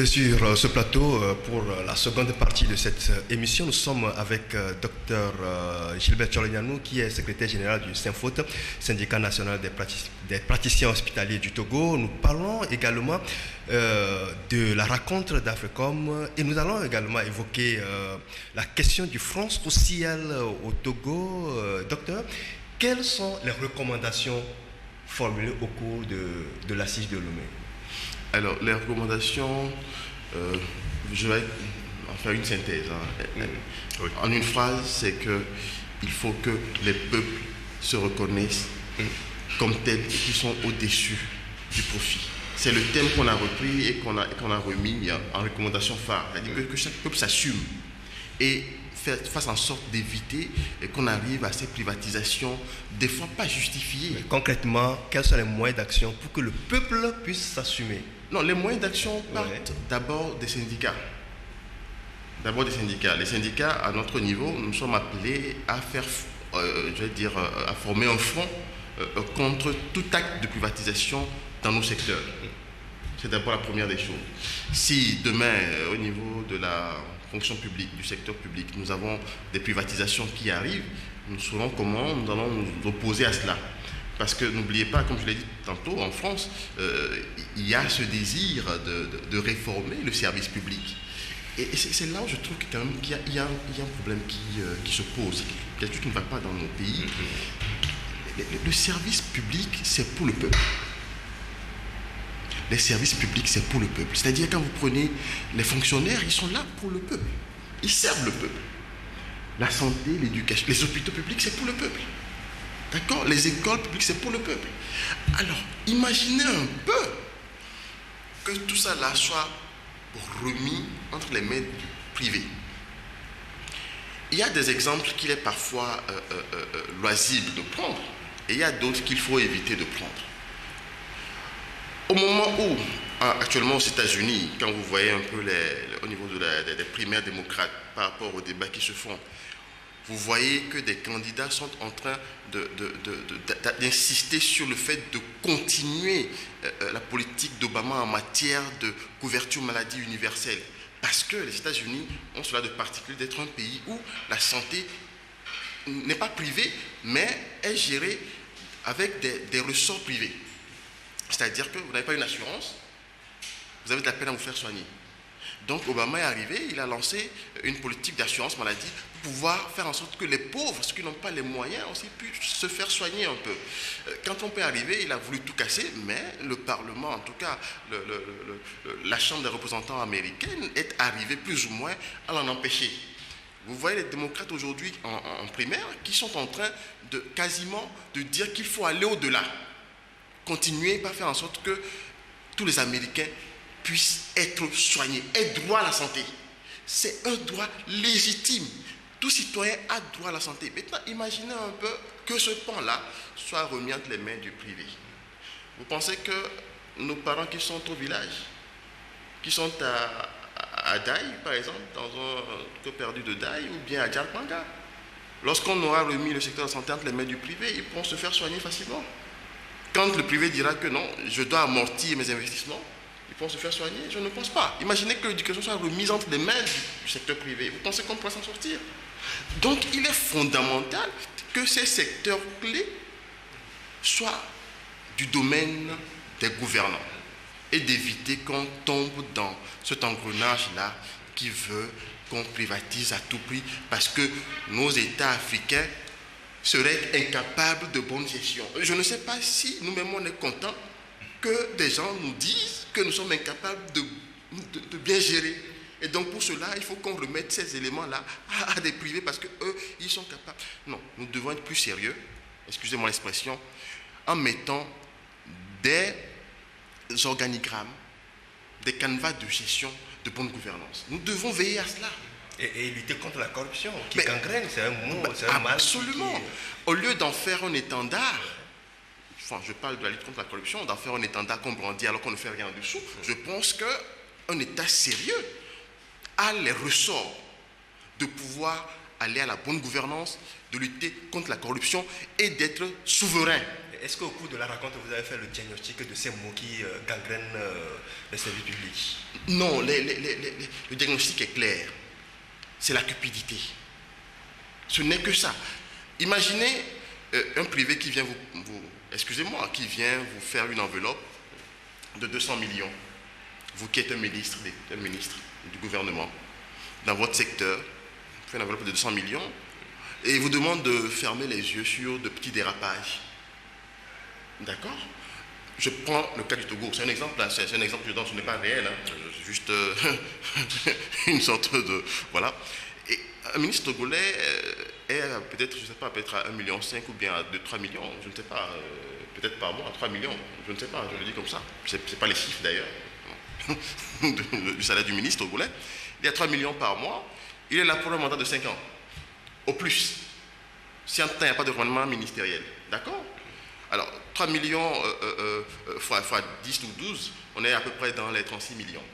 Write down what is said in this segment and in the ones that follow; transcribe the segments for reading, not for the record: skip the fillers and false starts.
Sur ce plateau, pour la seconde partie de cette émission, nous sommes avec Dr Gilbert Tcholounianou, qui est secrétaire général du SYNFOT, syndicat national des praticiens hospitaliers du Togo. Nous parlons également de la rencontre d'Africom et nous allons également évoquer la question du front social au Togo. Docteur, quelles sont les recommandations formulées au cours de l'assise de Lomé? Alors, les recommandations, je vais en faire une synthèse. Oui. En une phrase, c'est qu'il faut que les peuples se reconnaissent comme tels et qu'ils sont au-dessus du profit. C'est le thème qu'on a repris et qu'on a remis en recommandation phare. C'est-à-dire que chaque peuple s'assume et fasse en sorte d'éviter qu'on arrive à ces privatisations, des fois pas justifiées. Mais concrètement, quels sont les moyens d'action pour que le peuple puisse s'assumer? Non, les moyens d'action partent d'abord des syndicats. D'abord des syndicats. Les syndicats, à notre niveau, nous sommes appelés à faire, à former un front contre tout acte de privatisation dans nos secteurs. C'est d'abord la première des choses. Si demain, au niveau de la fonction publique, du secteur public, nous avons des privatisations qui arrivent, nous saurons comment nous allons nous opposer à cela. Parce que n'oubliez pas, comme je l'ai dit tantôt, en France, il y a ce désir de réformer le service public. Et c'est là où je trouve quand même qu'il y a un problème qui se pose, quelque chose qui ne va pas dans nos pays. Le service public, c'est pour le peuple. Les services publics, c'est pour le peuple. C'est-à-dire, quand vous prenez les fonctionnaires, ils sont là pour le peuple. Ils servent le peuple. La santé, l'éducation, les hôpitaux publics, c'est pour le peuple. D'accord? Les écoles publiques, c'est pour le peuple. Alors, imaginez un peu que tout ça là soit remis entre les mains du privé. Il y a des exemples qu'il est parfois loisible de prendre et il y a d'autres qu'il faut éviter de prendre. Au moment où, actuellement aux États-Unis, quand vous voyez un peu au niveau des primaires démocrates par rapport aux débats qui se font, vous voyez que des candidats sont en train d'insister sur le fait de continuer la politique d'Obama en matière de couverture maladie universelle. Parce que les États-Unis ont cela de particulier d'être un pays où la santé n'est pas privée, mais est gérée avec des ressorts privés. C'est-à-dire que vous n'avez pas une assurance, vous avez de la peine à vous faire soigner. Donc Obama est arrivé, il a lancé une politique d'assurance maladie pour pouvoir faire en sorte que les pauvres, ceux qui n'ont pas les moyens, aussi puissent se faire soigner un peu. Quand on peut arriver, il a voulu tout casser, mais le Parlement, en tout cas la Chambre des représentants américaine, est arrivée plus ou moins à l'en empêcher. Vous voyez les démocrates aujourd'hui en primaire qui sont en train quasiment de dire qu'il faut aller au-delà. Continuer par faire en sorte que tous les Américains puissent être soignés, aient droit à la santé. C'est un droit légitime. Tout citoyen a droit à la santé. Maintenant, imaginez un peu que ce pan-là soit remis entre les mains du privé. Vous pensez que nos parents qui sont au village, qui sont à Daï, par exemple, dans un cas perdu de Daï, ou bien à Djalpanga, lorsqu'on aura remis le secteur de la santé entre les mains du privé, ils pourront se faire soigner facilement. Quand le privé dira que non, je dois amortir mes investissements, ils pourront se faire soigner. Je ne pense pas. Imaginez que l'éducation soit remise entre les mains du secteur privé. Vous pensez qu'on pourra s'en sortir? Donc, il est fondamental que ces secteurs clés soient du domaine des gouvernants et d'éviter qu'on tombe dans cet engrenage-là qui veut qu'on privatise à tout prix parce que nos États africains seraient incapables de bonne gestion. Je ne sais pas si nous-mêmes on est contents que des gens nous disent que nous sommes incapables de bien gérer. Et donc pour cela, il faut qu'on remette ces éléments-là à des privés parce qu'eux, ils sont capables. Non, nous devons être plus sérieux, excusez-moi l'expression, en mettant des organigrammes, des canevas de gestion de bonne gouvernance. Nous devons veiller à cela. Et lutter contre la corruption, qui gangrène, c'est un mot, c'est un mal. Absolument. Au lieu d'en faire un étendard, enfin, je parle de la lutte contre la corruption, d'en faire un étendard qu'on brandit alors qu'on ne fait rien en dessous, je pense qu'un État sérieux a les ressorts de pouvoir aller à la bonne gouvernance, de lutter contre la corruption et d'être souverain. Est-ce qu'au cours de la rencontre, vous avez fait le diagnostic de ces mots qui gangrènent les services publics? Non, le diagnostic est clair. C'est la cupidité. Ce n'est que ça. Imaginez un privé qui vient excusez-moi, qui vient vous faire une enveloppe de 200 millions. Vous qui êtes un ministre du gouvernement, dans votre secteur, vous faites une enveloppe de 200 millions et il vous demande de fermer les yeux sur de petits dérapages. D'accord? Je prends le cas du Togo. C'est un exemple, là. C'est un exemple que je donne, ce n'est pas réel. Hein. C'est juste une sorte de... Voilà. Et un ministre togolais est peut-être, je ne sais pas, peut-être à 1,5 million ou bien à 2-3 millions, je ne sais pas, peut-être par mois, à 3 millions, je ne sais pas, je le dis comme ça. Ce n'est pas les chiffres d'ailleurs du salaire du ministre togolais. Il y a 3 millions par mois, il est là pour un mandat de 5 ans, au plus. Si en temps il n'y a pas de rendement ministériel, d'accord? Alors, 3 millions fois 10 ou 12, on est à peu près dans les 36 millions,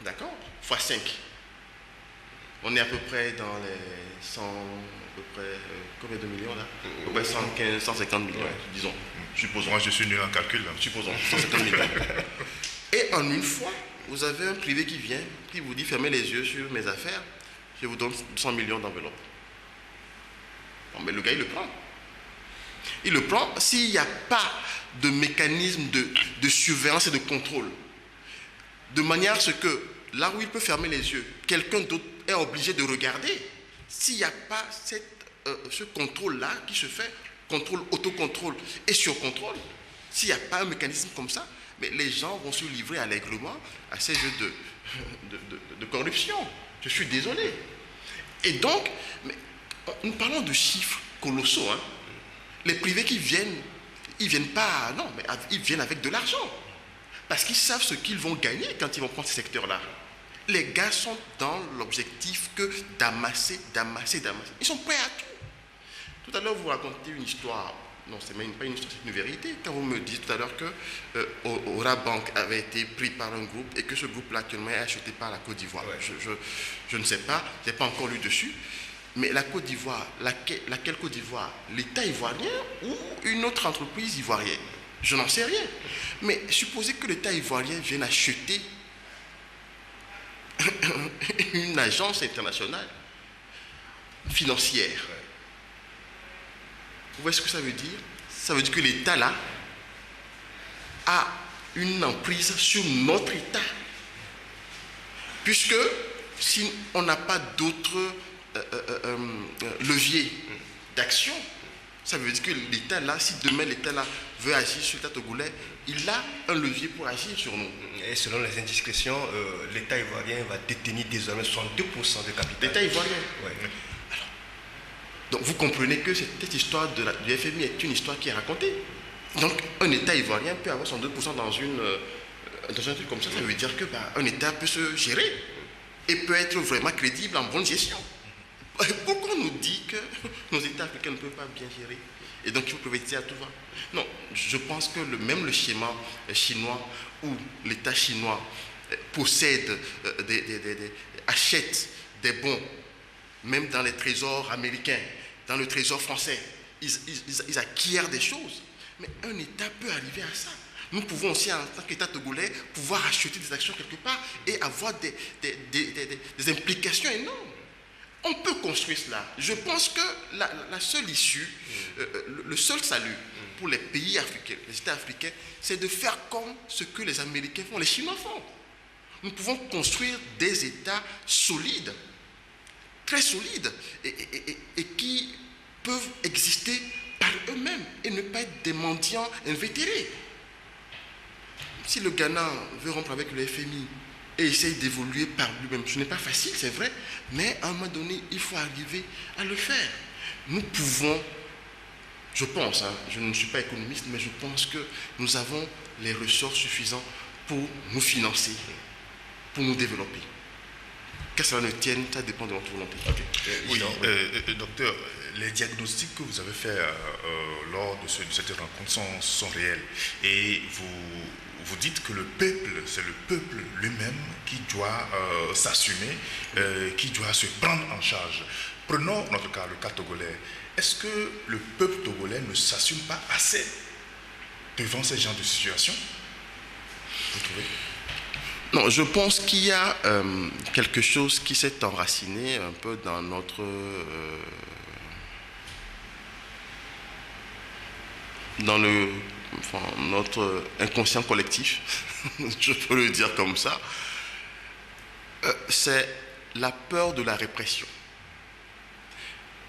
d'accord? Fois 5. On est à peu près dans les 100, à peu près, combien de millions là? À peu près 115, 150 millions, ouais. Disons. Supposons, moi je suis nul en calcul. Là. Supposons, 150 millions. Et en une fois, vous avez un privé qui vient, qui vous dit fermez les yeux sur mes affaires, je vous donne 100 millions d'enveloppes. Bon, mais le gars, il le prend. Il le prend s'il n'y a pas de mécanisme de surveillance et de contrôle. De manière à ce que, là où il peut fermer les yeux, quelqu'un d'autre est obligé de regarder. S'il n'y a pas ce contrôle-là qui se fait, contrôle, autocontrôle et surcontrôle, s'il n'y a pas un mécanisme comme ça, mais les gens vont se livrer allègrement à ces jeux de corruption. Je suis désolé. Et donc, nous parlons de chiffres colossaux. Hein. Les privés qui viennent, ils viennent pas, non, mais ils viennent avec de l'argent. Parce qu'ils savent ce qu'ils vont gagner quand ils vont prendre ce secteur-là. Les gars sont dans l'objectif que d'amasser. Ils sont prêts à tout. Tout à l'heure, vous racontez une histoire. Non, c'est même pas une histoire, c'est une vérité. Quand vous me dites tout à l'heure que Aura Bank avait été pris par un groupe et que ce groupe-là actuellement est acheté par la Côte d'Ivoire. Ouais. Je ne sais pas, je n'ai pas encore lu dessus. Mais la Côte d'Ivoire, laquelle Côte d'Ivoire? L'État ivoirien ou une autre entreprise ivoirienne? Je n'en sais rien. Mais supposez que l'État ivoirien vienne acheter une agence internationale financière. Vous voyez ce que ça veut dire? Ça veut dire que l'État là a une emprise sur notre État. Puisque si on n'a pas d'autres leviers d'action, ça veut dire que l'État là, si demain l'État là veut agir sur l'État togolais, il a un levier pour agir sur nous. Et selon les indiscrétions, l'État ivoirien va détenir désormais 62% de capital. L'État ivoirien. Ouais. Alors, donc vous comprenez que cette histoire du FMI est une histoire qui est racontée. Donc un État ivoirien peut avoir 62% dans un truc comme ça. Ça veut dire que un État peut se gérer et peut être vraiment crédible en bonne gestion. Pourquoi on nous dit que nos États africains ne peuvent pas bien gérer et donc il faut privilégier à tout va? Non, je pense que même le schéma chinois où l'État chinois possède, achète des bons, même dans les trésors américains, dans le trésor français, ils acquièrent des choses. Mais un État peut arriver à ça. Nous pouvons aussi, en tant qu'État togolais, pouvoir acheter des actions quelque part et avoir des implications énormes. On peut construire cela. Je pense que la seule issue, le seul salut pour les pays africains, les États africains, c'est de faire comme ce que les Américains font, les Chinois font. Nous pouvons construire des États solides, très solides, et qui peuvent exister par eux-mêmes et ne pas être des mendiants invétérés. Si le Ghana veut rompre avec le FMI, et essaye d'évoluer par lui-même. Ce n'est pas facile, c'est vrai, mais à un moment donné, il faut arriver à le faire. Nous pouvons, je pense, je ne suis pas économiste, mais je pense que nous avons les ressources suffisantes pour nous financer, pour nous développer. Que cela ne tienne, ça dépend de notre volonté. Okay. Oui, docteur, les diagnostics que vous avez faits lors de cette rencontre sont réels. Et vous dites que le peuple, c'est le peuple lui-même qui doit s'assumer, qui doit se prendre en charge. Prenons notre cas, le cas togolais. Est-ce que le peuple togolais ne s'assume pas assez devant ce genre de situation, vous trouvez? Non, je pense qu'il y a quelque chose qui s'est enraciné un peu dans notre notre inconscient collectif, je peux le dire comme ça, c'est la peur de la répression.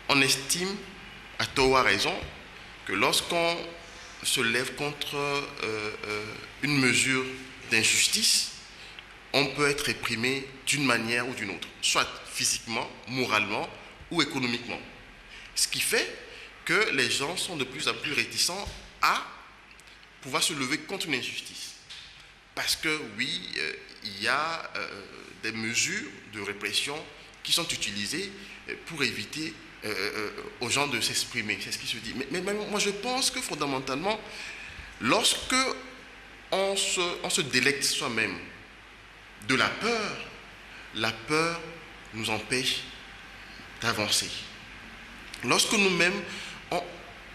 On estime, à tort ou à raison, que lorsqu'on se lève contre une mesure d'injustice, on peut être réprimé d'une manière ou d'une autre, soit physiquement, moralement ou économiquement. Ce qui fait que les gens sont de plus en plus réticents à pouvoir se lever contre une injustice. Parce que oui, il y a des mesures de répression qui sont utilisées pour éviter aux gens de s'exprimer. C'est ce qui se dit. Mais moi je pense que fondamentalement, lorsque on se délecte soi-même de la peur nous empêche d'avancer. Lorsque nous-mêmes,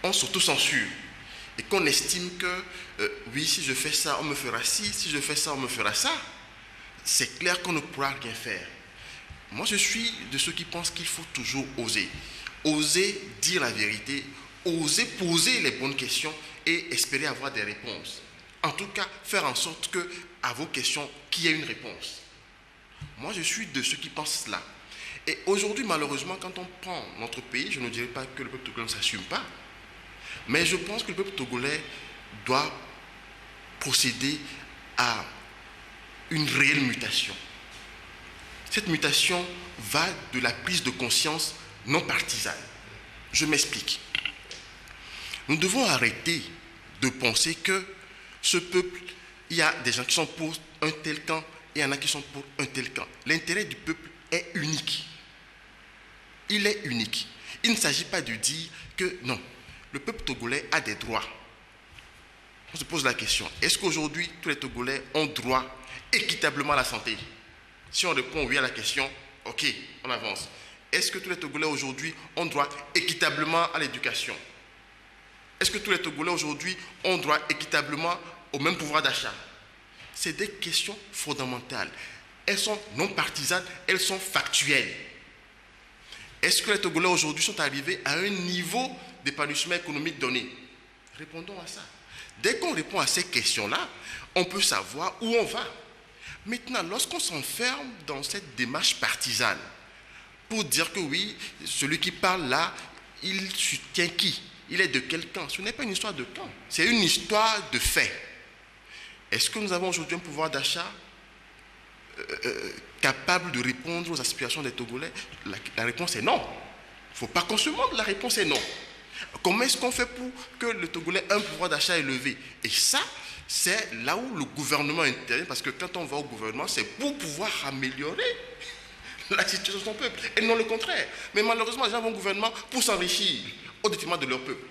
on s'auto-censure et qu'on estime que, oui, si je fais ça, on me fera ci, si je fais ça, on me fera ça, c'est clair qu'on ne pourra rien faire. Moi, je suis de ceux qui pensent qu'il faut toujours oser. Oser dire la vérité, oser poser les bonnes questions et espérer avoir des réponses. En tout cas, faire en sorte que, à vos questions, qu'il y ait une réponse. Moi, je suis de ceux qui pensent cela. Et aujourd'hui, malheureusement, quand on prend notre pays, je ne dirais pas que le peuple togolais ne s'assume pas, mais je pense que le peuple togolais doit procéder à une réelle mutation. Cette mutation va de la prise de conscience non partisane. Je m'explique. Nous devons arrêter de penser que ce peuple, il y a des gens qui sont pour un tel camp et il y en a qui sont pour un tel camp. L'intérêt du peuple est unique. Il est unique. Il ne s'agit pas de dire que non, le peuple togolais a des droits. On se pose la question, est-ce qu'aujourd'hui tous les Togolais ont droit équitablement à la santé? Si on répond oui à la question, ok, on avance. Est-ce que tous les Togolais aujourd'hui ont droit équitablement à l'éducation? Est-ce que tous les Togolais aujourd'hui ont droit équitablement au même pouvoir d'achat? C'est des questions fondamentales. Elles sont non partisanes, elles sont factuelles. Est-ce que les Togolais aujourd'hui sont arrivés à un niveau d'épanouissement économique donné? Répondons à ça. Dès qu'on répond à ces questions-là, on peut savoir où on va. Maintenant, lorsqu'on s'enferme dans cette démarche partisane, pour dire que oui, celui qui parle là, il soutient qui? Il est de quel camp? Ce n'est pas une histoire de camp, c'est une histoire de fait. Est-ce que nous avons aujourd'hui un pouvoir d'achat capable de répondre aux aspirations des Togolais? La réponse est non. Il ne faut pas qu'on se mente, la réponse est non. Comment est-ce qu'on fait pour que le Togolais ait un pouvoir d'achat élevé? Et ça, c'est là où le gouvernement intervient, parce que quand on va au gouvernement, c'est pour pouvoir améliorer la situation de son peuple, et non le contraire. Mais malheureusement, les gens vont au gouvernement pour s'enrichir au détriment de leur peuple.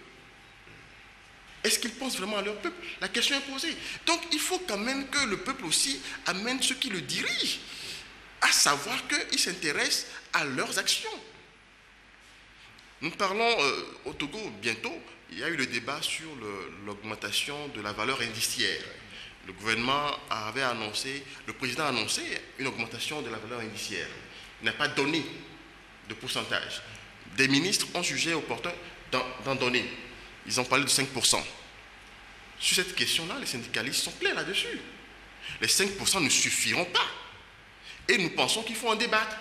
Est-ce qu'ils pensent vraiment à leur peuple? La question est posée. Donc, il faut quand même que le peuple aussi amène ceux qui le dirigent à savoir qu'ils s'intéressent à leurs actions. Nous parlons au Togo bientôt, il y a eu le débat sur l'augmentation de la valeur indiciaire. Le gouvernement avait annoncé, le président a annoncé une augmentation de la valeur indiciaire. Il n'a pas donné de pourcentage. Des ministres ont jugé opportun d'en donner. Ils ont parlé de 5%. Sur cette question-là, les syndicalistes sont clairs là-dessus. Les 5% ne suffiront pas. Et nous pensons qu'il faut en débattre.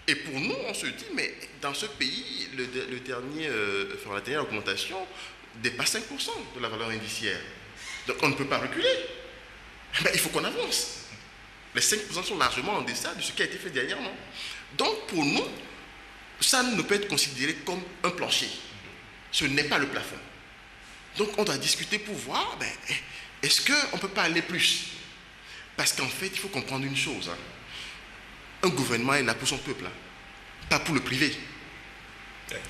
Et pour nous, on se dit, mais dans ce pays, la dernière augmentation dépasse 5% de la valeur indiciaire. Donc on ne peut pas reculer. Mais il faut qu'on avance. Les 5% sont largement en deçà de ce qui a été fait dernièrement. Donc pour nous, ça ne peut être considéré comme un plancher. Ce n'est pas le plafond. Donc on doit discuter pour voir, est-ce qu'on ne peut pas aller plus? Parce qu'en fait, il faut comprendre une chose. Un gouvernement est là pour son peuple, pas pour le privé.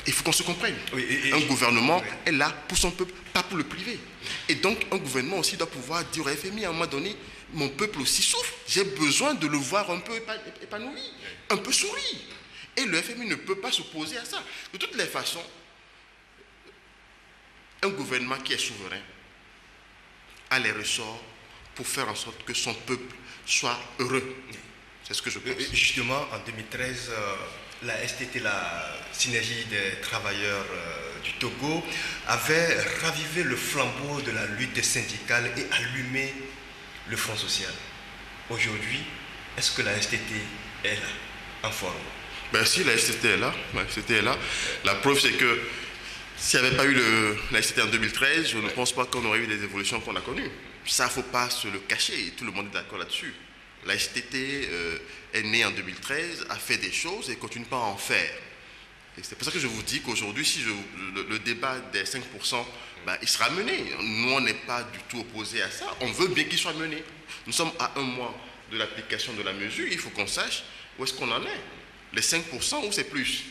Il faut qu'on se comprenne. Un gouvernement est là pour son peuple, pas pour le privé. Et donc, un gouvernement aussi doit pouvoir dire au FMI à un moment donné, mon peuple aussi souffre, j'ai besoin de le voir un peu épanoui, un peu sourire. Et le FMI ne peut pas s'opposer à ça. De toutes les façons, un gouvernement qui est souverain a les ressorts pour faire en sorte que son peuple soit heureux. C'est ce que je pense. Justement, en 2013, la STT, la Synergie des travailleurs du Togo, avait ravivé le flambeau de la lutte syndicale et allumé le Front social. Aujourd'hui, est-ce que la STT est là, en forme? Ben si, la STT est là. La STT est là. La preuve, c'est que s'il n'y avait pas eu la STT en 2013, je ne pense pas qu'on aurait eu les évolutions qu'on a connues. Ça, il ne faut pas se le cacher. Tout le monde est d'accord là-dessus. La STT est née en 2013, a fait des choses et continue pas à en faire. Et c'est pour ça que je vous dis qu'aujourd'hui, si le débat des 5%, ben, il sera mené. Nous, on n'est pas du tout opposés à ça. On veut bien qu'il soit mené. Nous sommes à un mois de l'application de la mesure. Il faut qu'on sache où est-ce qu'on en est. Les 5% ou c'est plus?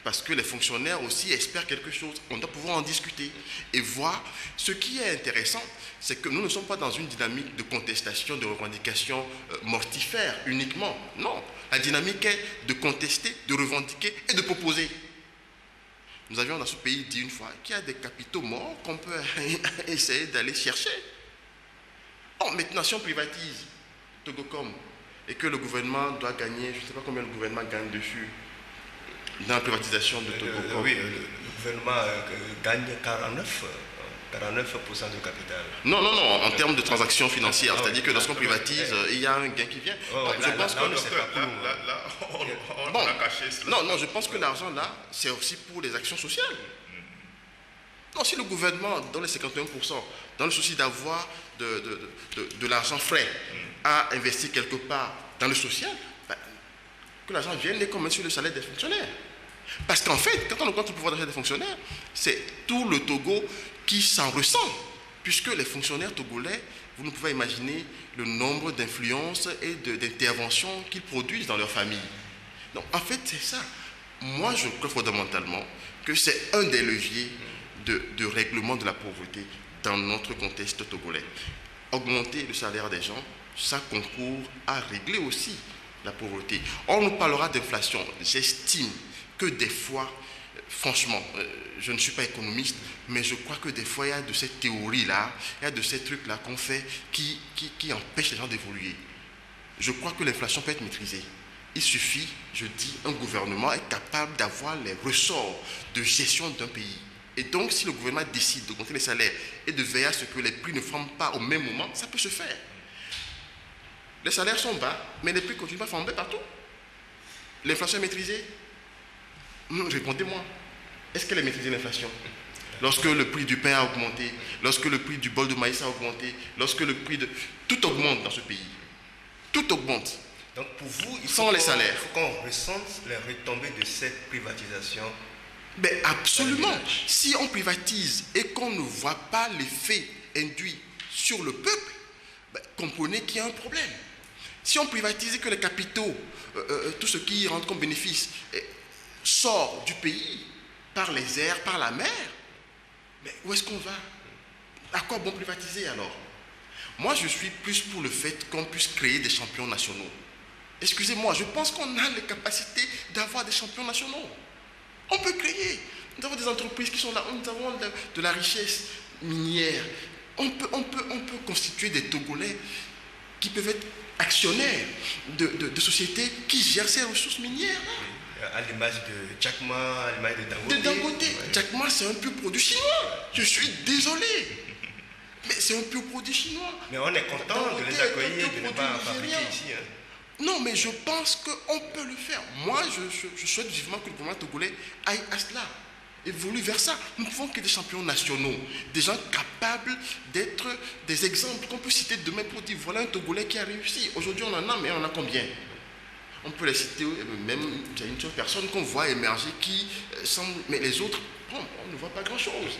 Parce que les fonctionnaires aussi espèrent quelque chose. On doit pouvoir en discuter et voir. Ce qui est intéressant, c'est que nous ne sommes pas dans une dynamique de contestation, de revendication mortifère uniquement. Non, la dynamique est de contester, de revendiquer et de proposer. Nous avions dans ce pays dit une fois qu'il y a des capitaux morts qu'on peut essayer d'aller chercher. Bon, maintenant, si on privatise Togocom et que le gouvernement doit gagner, je ne sais pas combien le gouvernement gagne dessus, dans la privatisation de Togocom. Oui, le gouvernement gagne 49% du capital. Non, en termes de transactions financières, c'est-à-dire que lorsqu'on privatise, il y a un gain qui vient. Je pense que on a caché cela. Non, je pense que l'argent là, c'est aussi pour les actions sociales. Non, si le gouvernement donne les 51%, dans le souci d'avoir de l'argent frais à investir quelque part dans le social, ben, que l'argent vienne comme sur le salaire des fonctionnaires. Parce qu'en fait, quand on augmente le pouvoir d'achat des fonctionnaires, c'est tout le Togo qui s'en ressent. Puisque les fonctionnaires togolais, vous ne pouvez imaginer le nombre d'influences et d'interventions qu'ils produisent dans leur famille. Donc en fait, c'est ça. Moi, je crois fondamentalement que c'est un des leviers de règlement de la pauvreté dans notre contexte togolais. Augmenter le salaire des gens, ça concourt à régler aussi la pauvreté. On nous parlera d'inflation. J'estime que des fois, franchement, je ne suis pas économiste, mais je crois que des fois, il y a de cette théorie-là, il y a de ces trucs-là qu'on fait qui empêchent les gens d'évoluer. Je crois que l'inflation peut être maîtrisée. Il suffit, je dis, un gouvernement est capable d'avoir les ressorts de gestion d'un pays. Et donc, si le gouvernement décide d'augmenter les salaires et de veiller à ce que les prix ne flambent pas au même moment, ça peut se faire. Les salaires sont bas, mais les prix continuent à flamber partout. L'inflation est maîtrisée? Répondez-moi. Est-ce qu'elle est maîtrisée, l'inflation? Lorsque le prix du pain a augmenté, lorsque le prix du bol de maïs a augmenté, lorsque le prix de... Tout augmente dans ce pays. Tout augmente. Donc pour vous, il faut les salaires. Il faut qu'on ressente les retombées de cette privatisation. Mais absolument. Si on privatise et qu'on ne voit pas l'effet induit sur le peuple, comprenez qu'il y a un problème. Si on privatise et que les capitaux, tout ce qui rentre comme bénéfice, sort du pays par les airs, par la mer, mais où est-ce qu'on va? À quoi bon privatiser alors? Moi, je suis plus pour le fait qu'on puisse créer des champions nationaux. Excusez-moi, je pense qu'on a les capacités d'avoir des champions nationaux. On peut créer. Nous avons des entreprises qui sont là, nous avons de la richesse minière. On peut constituer des Togolais qui peuvent être actionnaires de sociétés qui gèrent ces ressources minières. À l'image de Jack Ma, à l'image de Dangote. De Dangote. Ouais. Jack Ma, c'est un pur produit chinois. Je suis désolé. Mais c'est un pur produit chinois. Mais on est content Dangote de les accueillir et de ne pas fabriquer ici. Non, mais je pense qu'on peut le faire. Moi, je souhaite vivement que le gouvernement togolais aille à cela, évolue vers ça. Nous pouvons créer des champions nationaux, des gens capables d'être des exemples qu'on peut citer demain pour dire voilà un Togolais qui a réussi. Aujourd'hui, on en a, mais on en a combien? On peut les citer, même il y a une seule personne qu'on voit émerger qui semble. Mais les autres, on ne voit pas grand-chose.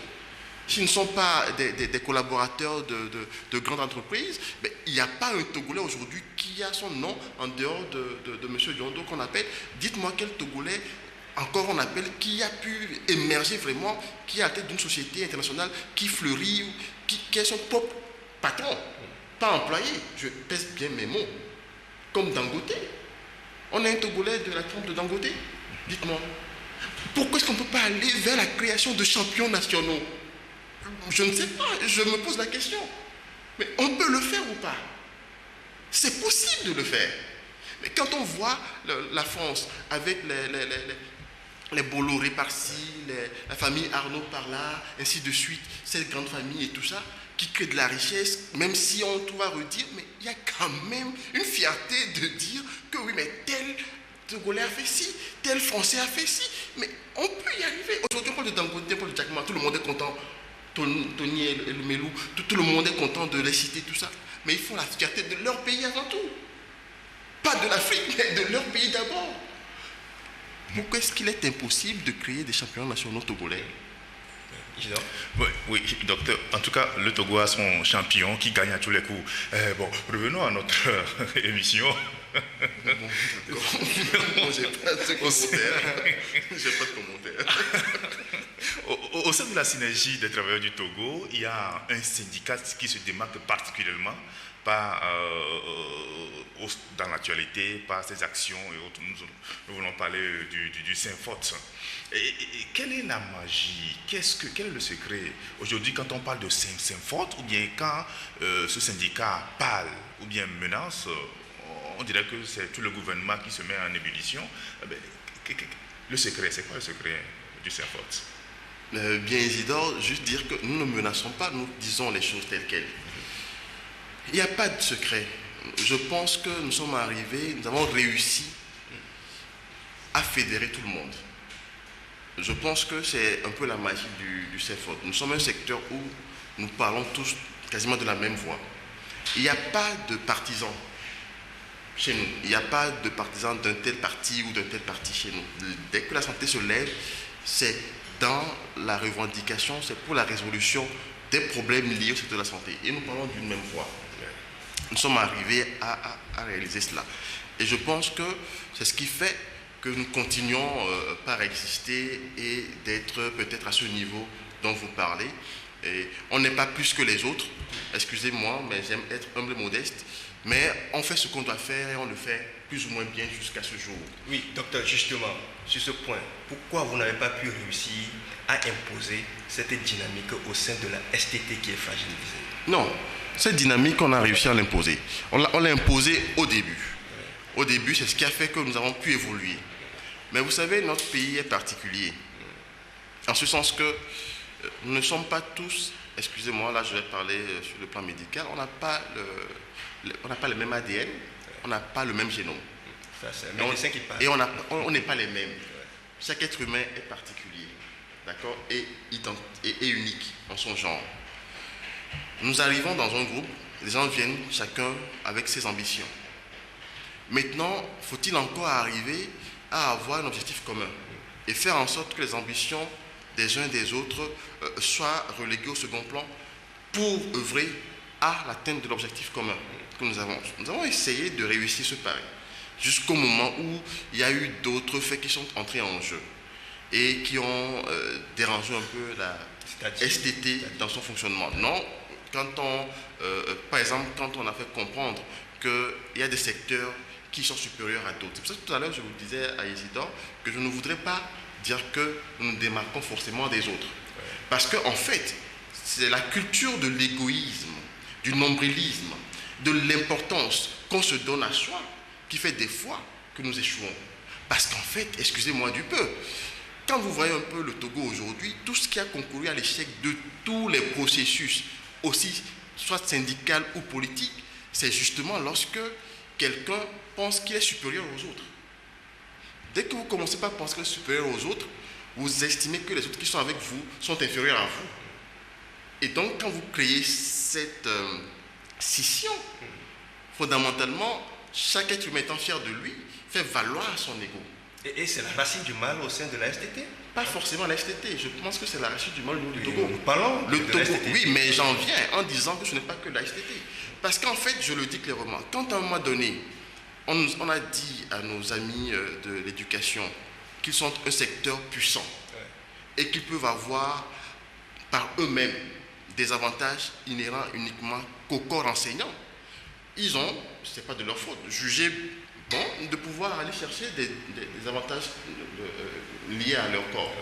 S'ils ne sont pas des collaborateurs de grandes entreprises, mais il n'y a pas un Togolais aujourd'hui qui a son nom en dehors de M. Diondo qu'on appelle. Dites-moi quel Togolais encore on appelle qui a pu émerger vraiment, qui est à la tête d'une société internationale qui fleurit, qui est son propre patron, pas employé. Je pèse bien mes mots. Comme Dangote. On a un Togolais de la trempe de Dangote. Dites-moi. Pourquoi est-ce qu'on ne peut pas aller vers la création de champions nationaux? Je ne sais pas, je me pose la question. Mais on peut le faire ou pas? C'est possible de le faire. Mais quand on voit la France avec les Bolloré par-ci, la famille Arnaud par-là, ainsi de suite, cette grande famille et tout ça, qui crée de la richesse, même si on trouve à redire, mais il y a quand même une fierté de dire que oui, mais tel Togolais a fait ci, tel Français a fait ci, mais on peut y arriver. Aujourd'hui, on parle de Dangote, on parle de Jack Ma, tout le monde est content, Tony et le Melou, tout le monde est content de les citer, tout ça, mais ils font la fierté de leur pays avant tout. Pas de l'Afrique, mais de leur pays d'abord. Pourquoi est-ce qu'il est impossible de créer des championnats nationaux togolais? Oui, oui, docteur. En tout cas, le Togo a son champion qui gagne à tous les coups. Bon, revenons à notre émission. Bon, d'accord. J'ai pas de commentaire. J'ai pas de commentaire. Au sein de la synergie des travailleurs du Togo, il y a un syndicat qui se démarque particulièrement par, dans l'actualité, par ses actions et autres. Nous voulons parler du Synfot. Et quelle est la magie? Quel est le secret aujourd'hui quand on parle de Synfot, ou bien quand ce syndicat parle ou bien menace, on dirait que c'est tout le gouvernement qui se met en ébullition. Le secret, c'est quoi le secret du Synfot? Bien Isidore, juste dire que nous ne menaçons pas, nous disons les choses telles quelles. Il n'y a pas de secret. Je pense que nous sommes arrivés, nous avons réussi à fédérer tout le monde. Je pense que c'est un peu la magie du Synfot. Nous sommes un secteur où nous parlons tous quasiment de la même voix. Il n'y a pas de partisans chez nous. Il n'y a pas de partisans d'un tel parti ou d'un tel parti chez nous. Dès que la santé se lève, c'est dans la revendication, c'est pour la résolution des problèmes liés au secteur de la santé. Et nous parlons d'une même voix. Nous sommes arrivés à réaliser cela. Et je pense que c'est ce qui fait que nous continuons par exister et d'être peut-être à ce niveau dont vous parlez. Et on n'est pas plus que les autres, excusez-moi, mais j'aime être humble et modeste, mais on fait ce qu'on doit faire et on le fait plus ou moins bien jusqu'à ce jour. Oui, docteur, justement, sur ce point, pourquoi vous n'avez pas pu réussir à imposer cette dynamique au sein de la STT qui est fragilisée? Non, cette dynamique, on a réussi à l'imposer. On l'a imposée au début. Au début, c'est ce qui a fait que nous avons pu évoluer. Mais vous savez, notre pays est particulier. En ce sens que nous ne sommes pas tous, excusez-moi, là je vais parler sur le plan médical, on n'a pas le même ADN, on n'a pas le même génome. Ça, c'est un médecin qui parle. Et on n'est pas les mêmes. Chaque être humain est particulier, d'accord, et unique en son genre. Nous arrivons dans un groupe, les gens viennent chacun avec ses ambitions. Maintenant, faut-il encore arriver à avoir un objectif commun et faire en sorte que les ambitions des uns et des autres soient reléguées au second plan pour œuvrer à l'atteinte de l'objectif commun que nous avons. Nous avons essayé de réussir ce pari jusqu'au moment où il y a eu d'autres faits qui sont entrés en jeu et qui ont dérangé un peu la STT dans son fonctionnement. Non, par exemple, quand on a fait comprendre qu'il y a des secteurs qui sont supérieurs à d'autres. C'est pour ça que tout à l'heure, je vous disais à Isidore que je ne voudrais pas dire que nous nous démarquons forcément des autres. Parce qu'en fait, c'est la culture de l'égoïsme, du nombrilisme, de l'importance qu'on se donne à soi qui fait des fois que nous échouons. Parce qu'en fait, excusez-moi du peu, quand vous voyez un peu le Togo aujourd'hui, tout ce qui a concouru à l'échec de tous les processus, aussi soit syndical ou politique, c'est justement lorsque quelqu'un pense qu'il est supérieur aux autres. Dès que vous commencez par penser que vous êtes supérieur aux autres, vous estimez que les autres qui sont avec vous sont inférieurs à vous. Et donc, quand vous créez cette scission, fondamentalement, chaque être humain étant fier de lui, fait valoir son ego. Et c'est la racine du mal au sein de la STT? Pas forcément la STT, je pense que c'est la racine du mal du Togo. Nous parlons le de Togo, la STT. oui, mais j'en viens en disant que ce n'est pas que la STT. Parce qu'en fait, je le dis clairement, quand à un moment donné, on a dit à nos amis de l'éducation qu'ils sont un secteur puissant et qu'ils peuvent avoir par eux-mêmes des avantages inhérents uniquement qu'au corps enseignant, ils ont, ce n'est pas de leur faute, jugé bon de pouvoir aller chercher des avantages liés à leur corps.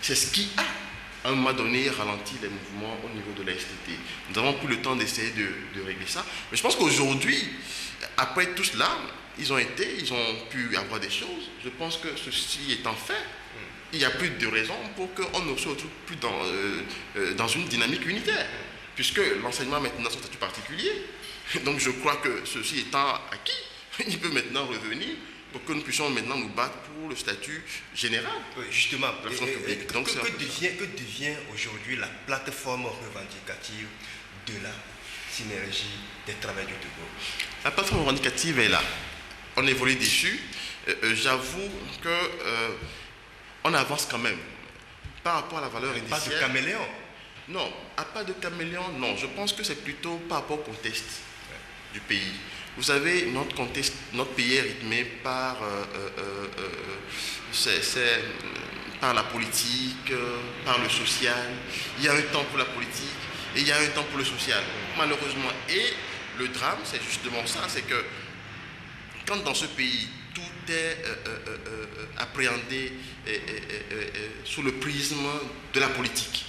C'est ce qui a à un moment donné, ralentit les mouvements au niveau de la STT. Nous avons pris le temps d'essayer de régler ça. Mais je pense qu'aujourd'hui, après tout cela, ils ont pu avoir des choses. Je pense que ceci étant fait, il n'y a plus de raison pour qu'on ne se retrouve plus dans une dynamique unitaire, puisque l'enseignement maintenant est un statut particulier. Donc je crois que ceci étant acquis, il peut maintenant revenir pour que nous puissions maintenant nous battre pour le statut général. Oui, justement, Donc, que devient aujourd'hui la plateforme revendicative de la synergie des travailleurs du Togo? La plateforme revendicative est là. On évolue dessus. J'avoue que on avance quand même par rapport à la valeur initiale. Pas de caméléon? Non, pas de caméléon, non. Je pense que c'est plutôt par rapport au contexte du pays. Vous savez, notre pays est rythmé par la politique, par le social. Il y a un temps pour la politique et il y a un temps pour le social, malheureusement. Et le drame, c'est justement ça, c'est que quand dans ce pays, tout est appréhendé sous le prisme de la politique.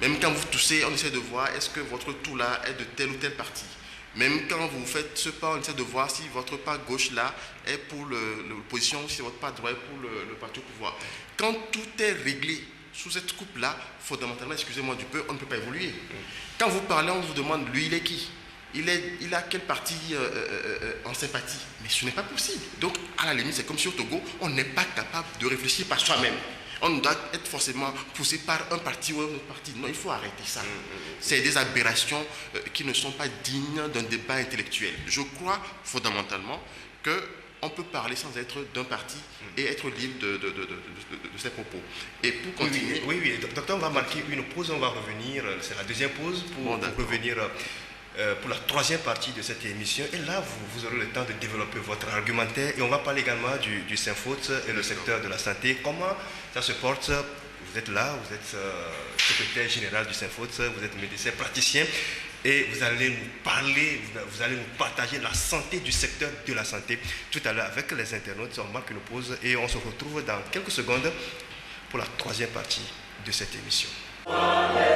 Même quand vous toussez, on essaie de voir est-ce que votre tout là est de tel ou tel parti. Même quand vous faites ce pas, on essaie de voir si votre pas gauche là est pour l'opposition, si votre pas droit est pour le parti au pouvoir. Quand tout est réglé sous cette coupe là, fondamentalement, excusez-moi du peu, on ne peut pas évoluer. Quand vous parlez, on vous demande, lui, il est qui? Il a quel parti en sympathie? Mais ce n'est pas possible. Donc, à la limite, c'est comme si au Togo, on n'est pas capable de réfléchir par soi-même. On doit être forcément poussé par un parti ou un autre parti. Non, il faut arrêter ça. C'est des aberrations qui ne sont pas dignes d'un débat intellectuel. Je crois fondamentalement qu'on peut parler sans être d'un parti et être libre de ses propos. Et pour continuer... Oui, docteur, on va marquer une pause, on va revenir, c'est la deuxième pause, pour revenir... pour la troisième partie de cette émission. Et là, vous aurez le temps de développer votre argumentaire. Et on va parler également du Synfote et le secteur de la santé. Comment ça se porte? Vous êtes là, vous êtes secrétaire général du Synfote, vous êtes médecin praticien. Et vous allez nous parler, vous allez nous partager la santé du secteur de la santé. Tout à l'heure, avec les internautes, on marque une pause et on se retrouve dans quelques secondes pour la troisième partie de cette émission. Amen.